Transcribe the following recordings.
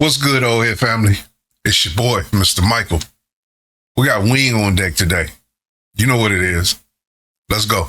What's good, old head family? It's your boy, Mr. Michael. We got Wing on deck today. You know what it is. Let's go.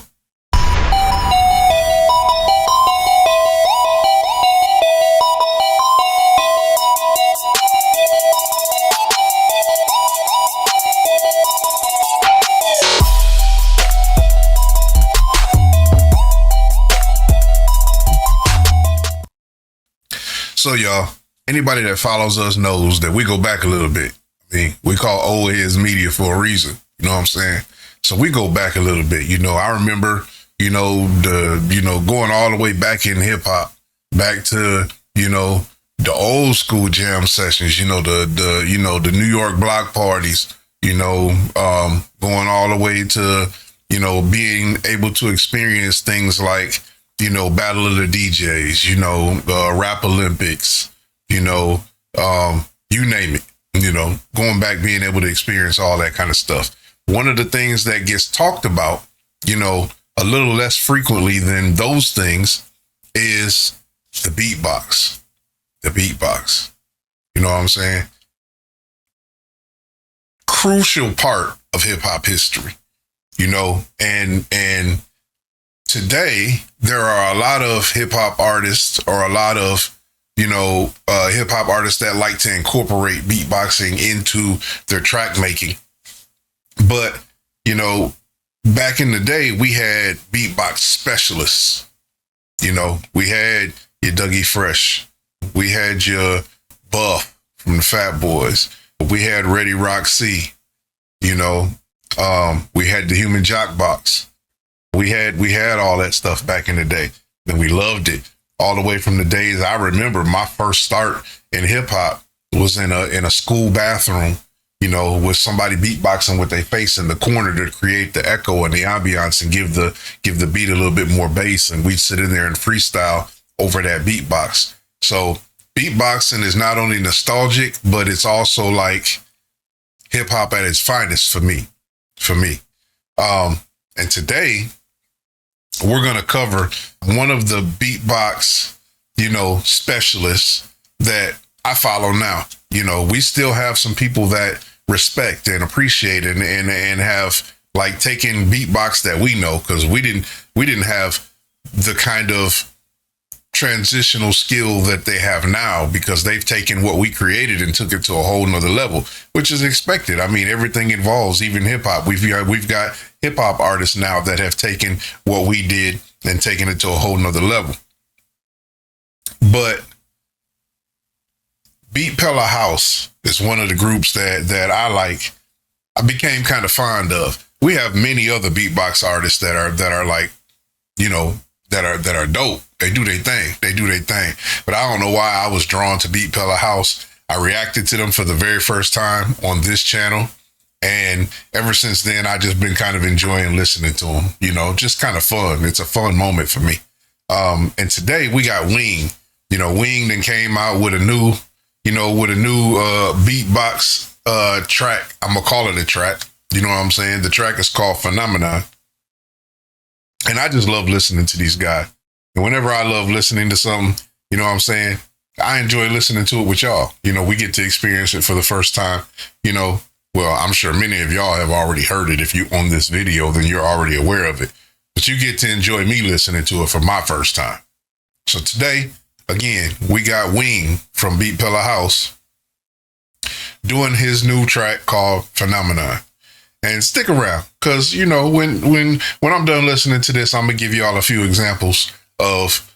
So, y'all, anybody that follows us knows that we go back a little bit. I mean, we call oldheadsmedia for a reason. You know what I'm saying? So we go back a little bit. I remember, going all the way back in hip hop, back to, the old school jam sessions, the New York block parties, going all the way to, being able to experience things like, Battle of the DJs, Rap Olympics, you name it, going back, being able to experience all that kind of stuff. One of the things that gets talked about, a little less frequently than those things is the beatbox. The beatbox. You know what I'm saying? Crucial part of hip hop history, and today there are a lot of hip hop artists or a lot of hip hop artists that like to incorporate beatboxing into their track making. But, back in the day, we had beatbox specialists. We had your Dougie Fresh. We had your Buff from the Fat Boys. We had Ready Rock C. We had the Human Jock Box. We had all that stuff back in the day, and we loved it. All the way from the days I remember my first start in hip hop was in a school bathroom, with somebody beatboxing with their face in the corner to create the echo and the ambiance and give the beat a little bit more bass. And we'd sit in there and freestyle over that beatbox. So beatboxing is not only nostalgic, but it's also like hip hop at its finest for me. And today we're going to cover one of the beatbox, specialists that I follow now. We still have some people that respect and appreciate and have like taken beatbox that we know, because we didn't have the kind of transitional skill that they have now, because they've taken what we created and took it to a whole nother level, which is expected. I mean, everything involves, even hip hop. We've got hip hop artists now that have taken what we did and taken it to a whole nother level. But Beatpellahouse is one of the groups that I became kind of fond of. We have many other beatbox artists that are like, that are dope. They do their thing. But I don't know why I was drawn to Beatpellahouse. I reacted to them for the very first time on this channel. And ever since then, I just been kind of enjoying listening to them, just kind of fun. It's a fun moment for me. And today we got Wing. Wing then came out with a new beatbox track. I'm gonna call it a track. You know what I'm saying? The track is called Phenomenon. And I just love listening to these guys. And whenever I love listening to something, you know what I'm saying? I enjoy listening to it with y'all. We get to experience it for the first time. Well, I'm sure many of y'all have already heard it. If you on this video, then you're already aware of it. But you get to enjoy me listening to it for my first time. So today, again, we got Wing from Beatpellahouse doing his new track called Phenomenon. And stick around, because when I'm done listening to this, I'm gonna give y'all a few examples of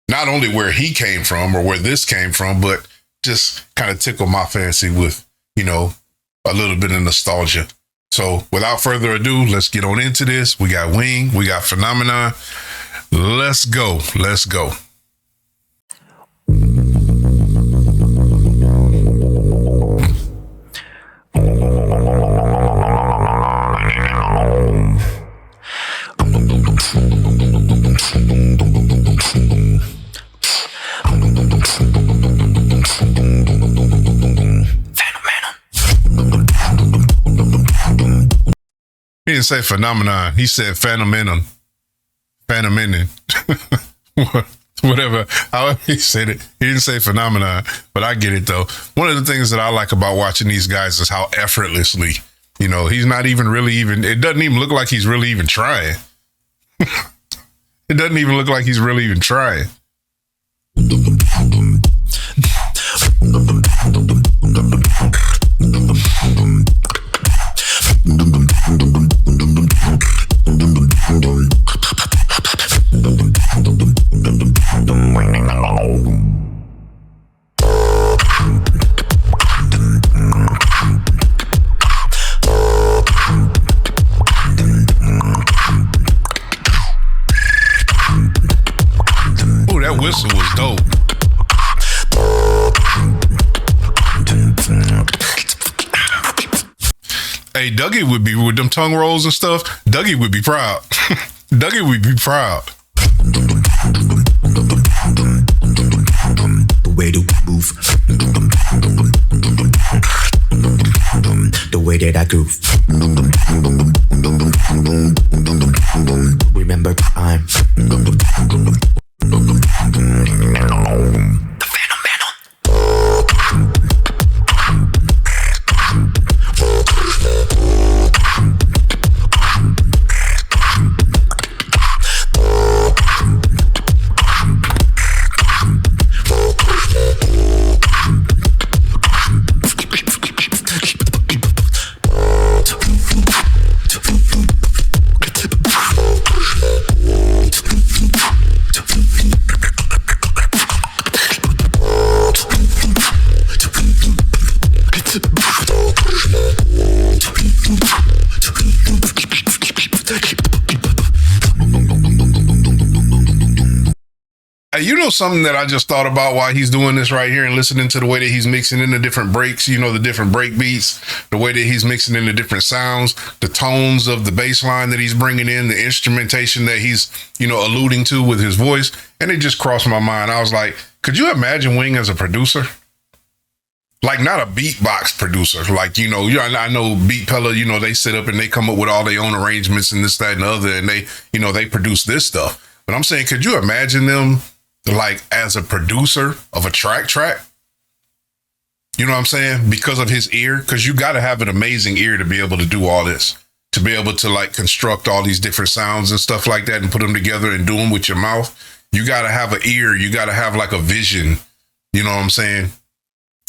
not only where he came from or where this came from, but just kind of tickle my fancy with a little bit of nostalgia. So without further ado, let's get on into this. We got Wing, we got Phenomenon. Let's go. He didn't say phenomenon. He said phenomenon. Phenomenon. Whatever, however he said it. He didn't say phenomenon, but I get it though. One of the things that I like about watching these guys is how effortlessly, you know, he's not even really it doesn't even look like he's really even trying. It doesn't even look like he's really even trying. Ooh, that whistle was dope. Hey, Dougie would be, with them tongue rolls and stuff, Dougie would be proud. Dougie would be proud. The way to move, the way that I groove. Remember time. You know something that I just thought about while he's doing this right here and listening to the way that he's mixing in the different breaks, you know, the different break beats, the way that he's mixing in the different sounds, the tones of the bass line that he's bringing in, the instrumentation that he's, you know, alluding to with his voice. And it just crossed my mind. I was like, could you imagine Wing as a producer? Like, not a beatbox producer. Like, you know, I know Pella, you know, they sit up and they come up with all their own arrangements and this, that, and the other. And they, you know, they produce this stuff. But I'm saying, could you imagine them like as a producer of a track? You know what I'm saying? Because of his ear, because you got to have an amazing ear to be able to do all this, to be able to like construct all these different sounds and stuff like that and put them together and do them with your mouth. You got to have an ear. You got to have like a vision. You know what I'm saying?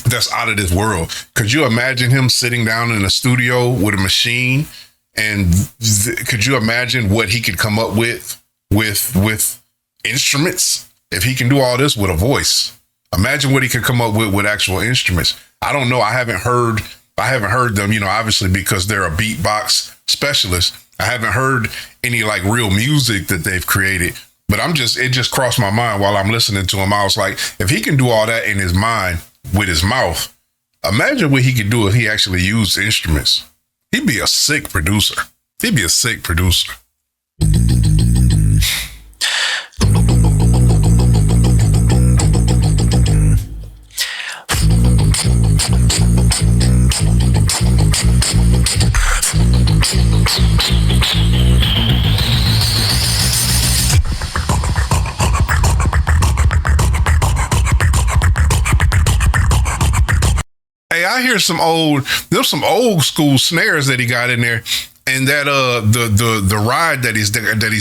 That's out of this world. Could you imagine him sitting down in a studio with a machine? And could you imagine what he could come up with instruments? If he can do all this with a voice, imagine what he could come up with actual instruments. I don't know. I haven't heard them, you know, obviously because they're a beatbox specialist. I haven't heard any like real music that they've created, but it just crossed my mind while I'm listening to him. I was like, if he can do all that in his mind with his mouth, imagine what he could do if he actually used instruments. He'd be a sick producer. Hey, I hear some old school snares that he got in there, and that the ride that he's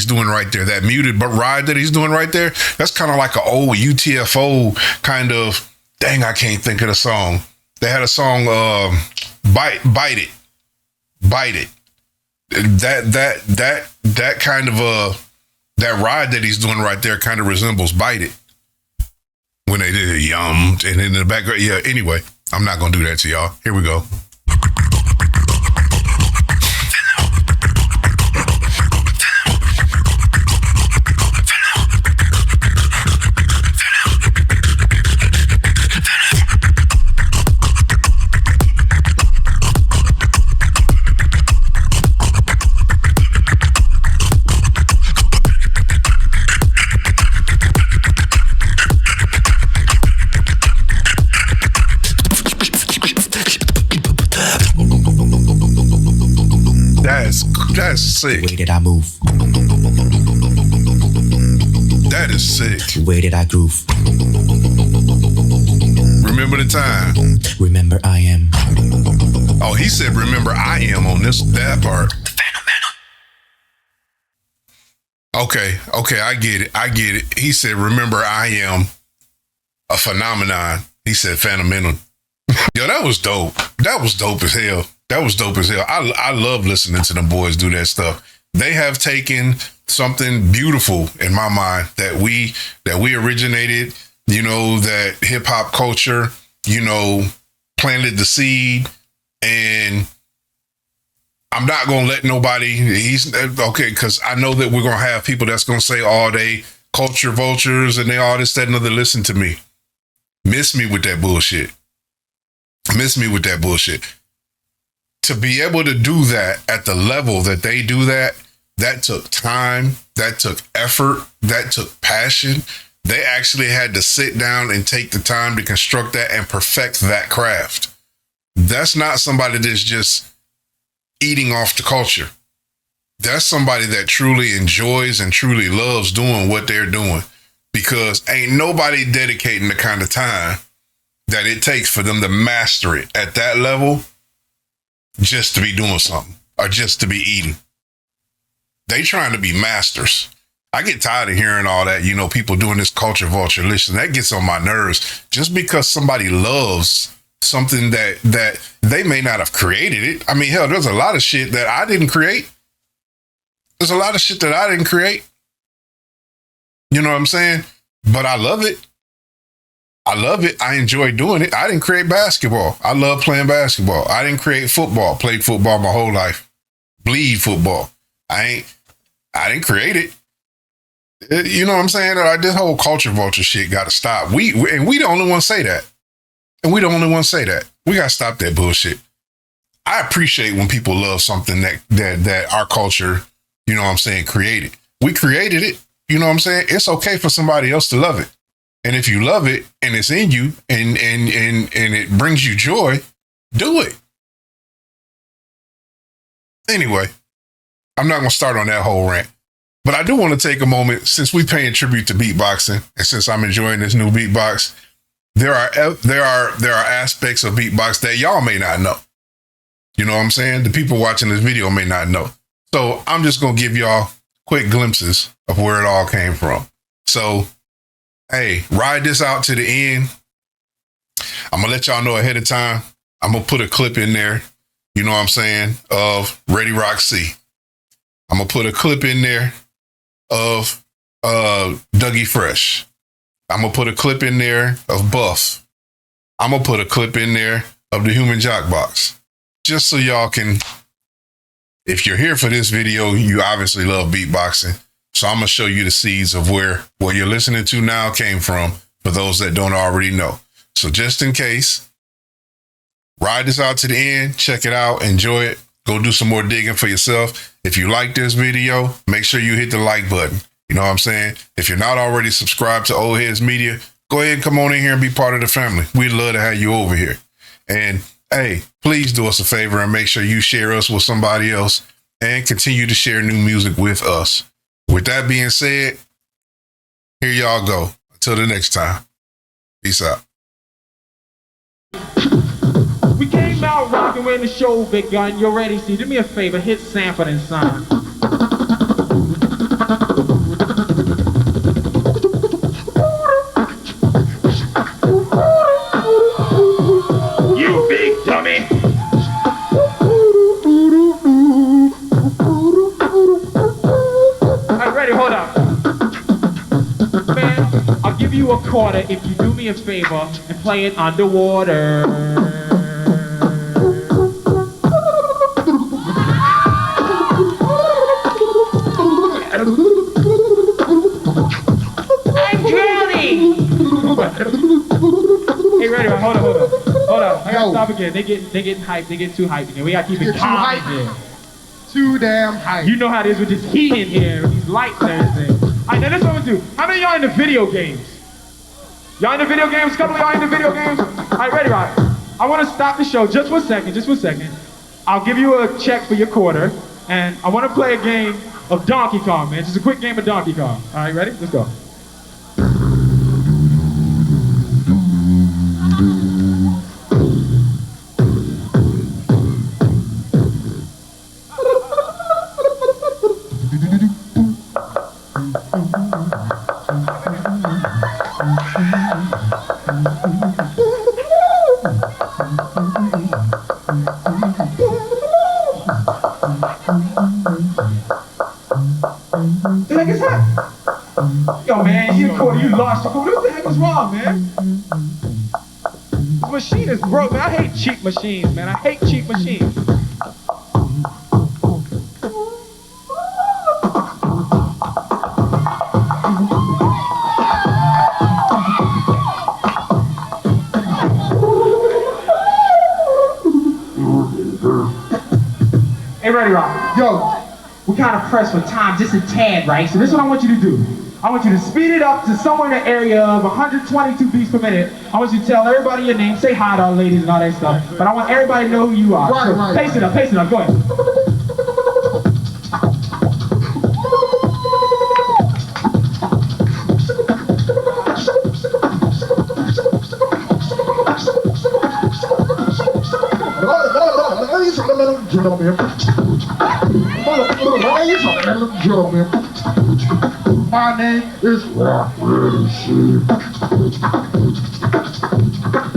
doing right there, that muted but ride that he's doing right there, that's kind of like an old UTFO kind of. Dang, I can't think of the song. They had a song, Bite It. That kind of that ride that he's doing right there kind of resembles Bite It. When they did it, yum, and in the background, yeah. Anyway, I'm not gonna do that to y'all. Here we go. That's sick. The way that I move. That That is sick. Where did I groove? Remember the time. Remember I am. Oh, he said, remember I am on that part. Okay, I get it. He said, remember I am a phenomenon. He said, phenomenal. Yo, that was dope. That was dope as hell. I love listening to them boys do that stuff. They have taken something beautiful in my mind that we originated, you know, that hip hop culture, you know, planted the seed. And I'm not going to let nobody, because I know that we're going to have people that's going to say, oh, they culture vultures and they all this, that, and other. Listen to me. Miss me with that bullshit. To be able to do that at the level that they do that took time, that took effort, that took passion. They actually had to sit down and take the time to construct that and perfect that craft. That's not somebody that's just eating off the culture. That's somebody that truly enjoys and truly loves doing what they're doing, because ain't nobody dedicating the kind of time that it takes for them to master it at that level just to be doing something or just to be eating. They trying to be masters. I get tired of hearing all that, you know, people doing this culture vulture. Listen, that gets on my nerves. Just because somebody loves something that they may not have created it. I mean, hell, there's a lot of shit that I didn't create. You know what I'm saying? But I love it. I enjoy doing it. I didn't create basketball. I love playing basketball. I didn't create football. Played football my whole life. Bleed football. I didn't create it. You know what I'm saying? This whole culture vulture shit got to stop. We the only ones say that. We got to stop that bullshit. I appreciate when people love something that our culture, you know what I'm saying, created. We created it. You know what I'm saying? It's okay for somebody else to love it. And if you love it and it's in you and it brings you joy, do it. Anyway, I'm not going to start on that whole rant, but I do want to take a moment, since we're paying tribute to beatboxing and since I'm enjoying this new beatbox, there are aspects of beatbox that y'all may not know. You know what I'm saying? The people watching this video may not know. So I'm just going to give y'all quick glimpses of where it all came from. So, hey, ride this out to the end. I'm going to let y'all know ahead of time. I'm going to put a clip in there, you know what I'm saying, of Ready Rock C. I'm going to put a clip in there of Dougie Fresh. I'm going to put a clip in there of Buff. I'm going to put a clip in there of the Human Jock Box. Just so y'all can, if you're here for this video, you obviously love beatboxing. So I'm going to show you the seeds of where what you're listening to now came from, for those that don't already know. So just in case, ride this out to the end, check it out, enjoy it, go do some more digging for yourself. If you like this video, make sure you hit the like button. You know what I'm saying? If you're not already subscribed to Old Heads Media, go ahead and come on in here and be part of the family. We'd love to have you over here. And hey, please do us a favor and make sure you share us with somebody else and continue to share new music with us. With that being said, here y'all go. Until the next time. Peace out. We came out rocking with the show, big gun. You're ready? See, do me a favor, hit Sanford and Son. You big dummy! Alright, ready, hold up. Man, I'll give you a quarter if you do me a favor and play it underwater. Hey, ready? Hold on. I gotta stop again. They getting hyped. They getting too hyped again. We gotta keep it calm in here. Too damn hype. You know how it is with this heat in here, with these lights and everything. Alright, now this is what I'm gonna do. How many of y'all into video games? Y'all into video games? A couple of y'all into video games? Alright, ready, right? I wanna stop the show just for a second. I'll give you a check for your quarter, and I wanna play a game of Donkey Kong, man. Just a quick game of Donkey Kong. Alright, ready? Let's go. Yo, man, you quarter, you lost your quarter. What the heck is wrong, man? This machine is broke, man. I hate cheap machines, man. I hate cheap machines. Hey, Ready Rock. Yo. We're kind of pressed for time, just a tad, right? So this is what I want you to do. I want you to speed it up to somewhere in the area of 122 beats per minute. I want you to tell everybody your name, say hi to all the ladies and all that stuff. But I want everybody to know who you are. Right. Pace it up, go ahead. My name is Rock.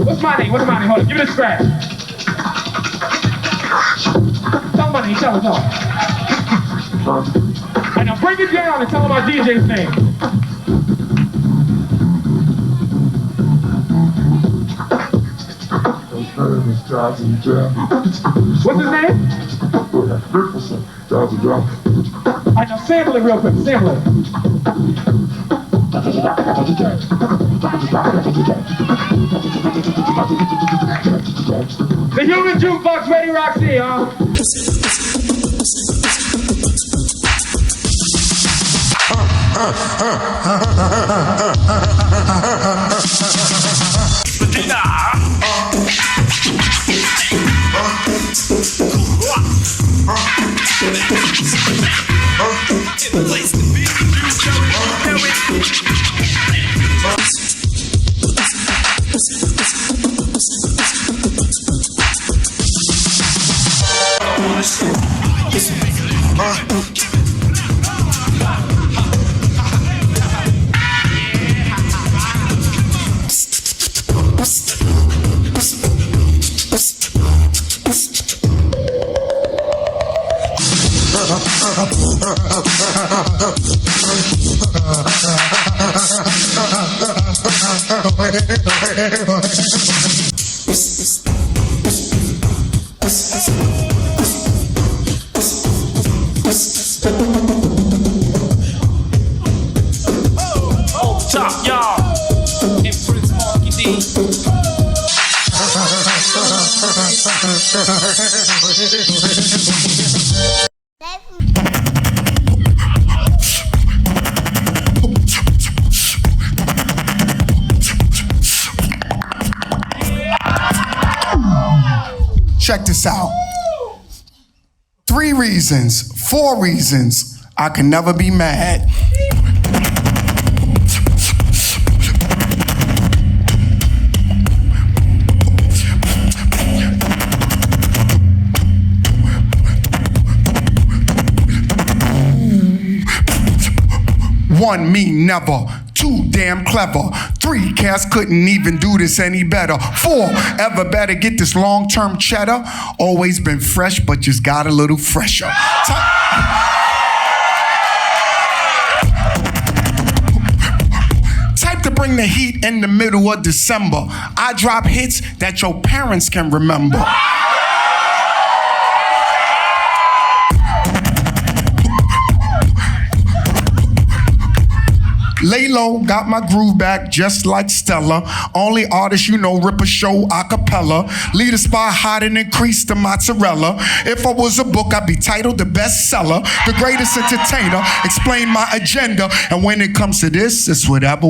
What's my name? Hold on, give me the scratch. Tell my name, tell him. And now break it down and tell him our DJ's name. What's his name? I know, sample it real quick, sample it. The human jukebox, Ready Roxy, huh? Top, y'all. And Prince Marky D. Check this out. 3 reasons, 4 reasons I can never be mad. One, me never. 2, damn clever. 3, cats couldn't even do this any better. 4, ever better get this long-term cheddar. Always been fresh, but just got a little fresher. Type to bring the heat in the middle of December. I drop hits that your parents can remember. Lay low, got my groove back just like Stella. Only artist you know, rip a show a cappella. Lead a spot hot and increase the mozzarella. If I was a book, I'd be titled the bestseller. The greatest entertainer, explain my agenda. And when it comes to this, it's whatever.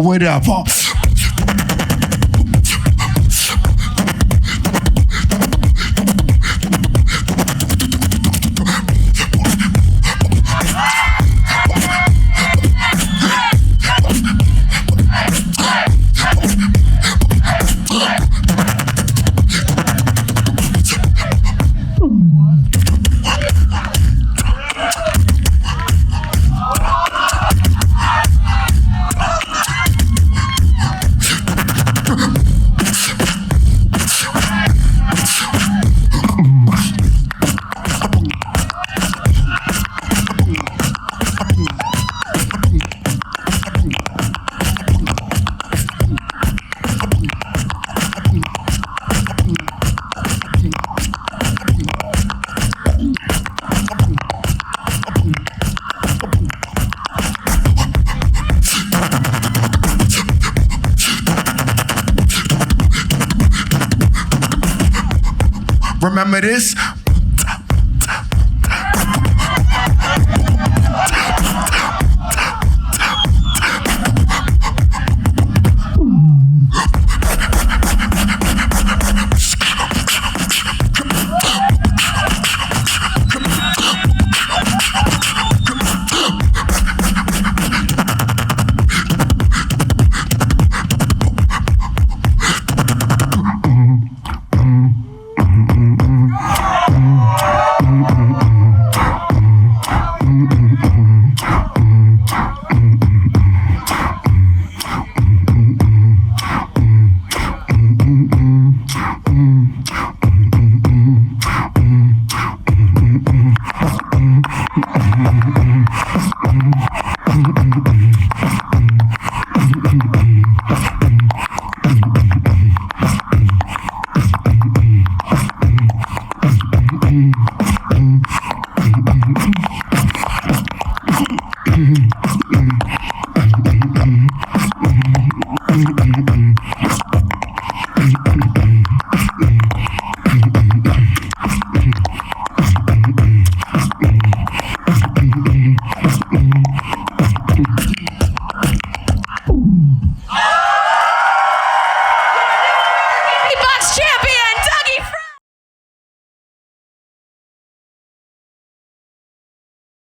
Remember this?